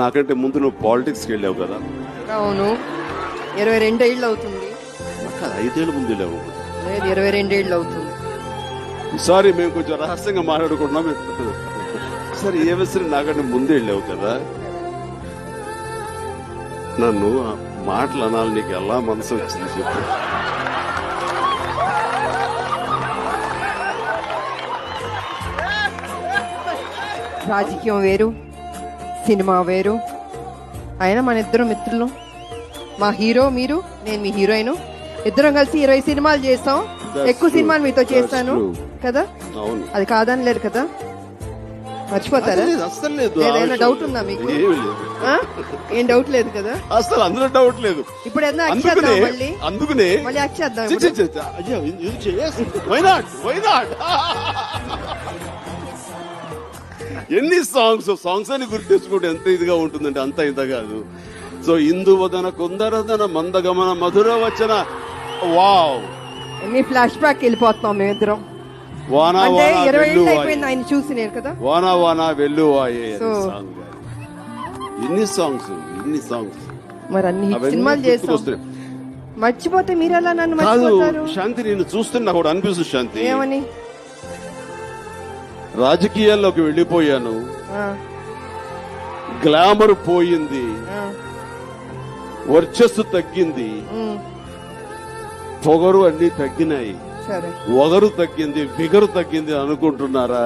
నాకంటే ముందు నువ్వు పాలిటిక్స్కి వెళ్ళావు కదా. అవును, 22 ఏళ్ళు అవుతుంది. నాకు 5 ఏళ్ళ ముందు వెళ్ళావు. లేదు, 22 ఏళ్ళు అవుతుంది. సారీ, మేము కొంచెం రహస్యంగా మాట్లాడుకుంటున్నాం. సరే, ఏ విషయం నాకంటే ముందు వెళ్ళావు కదా. నన్ను ఆ మాటలు అనాలి, నీకు ఎలా మనసు వచ్చింది చెప్పు. రాజకీయం వేరు, సినిమా వేరు. అయినా మన ఇద్దరు మిత్రులు, మా హీరో మీరు, నేను మీ హీరోయిన్. ఇద్దరం కలిసి 20 సినిమాలు చేస్తాం. ఎక్కువ సినిమాలు మీతో చేస్తాను కదా. అవును, అది కాదని లేదు కదా. మర్చిపోతారా? అసలు లేదు. ఏదైనా డౌట్ ఉందా మీకు? ఏం డౌట్ లేదు కదా. అసలు అందులో డౌట్ లేదు. ఇప్పుడు ఏదైనా యాక్ట్ చేద్దాం, అందుకనే మళ్ళీ యాక్ట్ చేద్దాం. ఎన్ని సాంగ్స్ అని గుర్తు తెచ్చుకుంటే ఎంత ఇదిగా ఉంటుందంటే అంత ఇంత కాదు. సో ఇందువదన కుందరదన మందగమన మధుర వచన, వావ్, ఎన్ని ఫ్లాష్ బ్యాక్ వెళ్ళిపోతున్నాం మేమిద్దరం. వానా అంటే వానా 20 ఏళ్ళు వెల్లువాయే, అయిపోయింది ఆయన చూసి నేను కదా. వానా వానా వెల్లువాయే So, సాంగ్. ఎన్ని సాంగ్స్. మరి అన్ని సినిమాలు చేస్తాం. మర్చిపోతే మీరు ఎలా నన్ను మర్చిపోతారు? శాంతి, నేను చూస్తున్నా కూడా అనిపిస్తుంది శాంతి. ఏమని? రాజకీయాల్లోకి వెళ్ళిపోయాను, గ్లామర్ పోయింది, వర్చస్సు తగ్గింది, పొగరు అన్ని తగ్గినాయి, ఒగరు తగ్గింది, ఫిగరు తగ్గింది అనుకుంటున్నారా?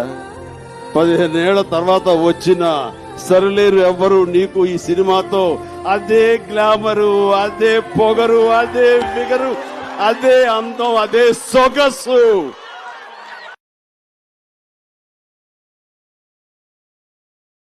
15 ఏళ్ల తర్వాత వచ్చిన సరిలేరు ఎవ్వరు నీకు ఈ సినిమాతో. అదే గ్లామరు, అదే పొగరు, అదే ఫిగరు, అదే అందం, అదే సొగసు.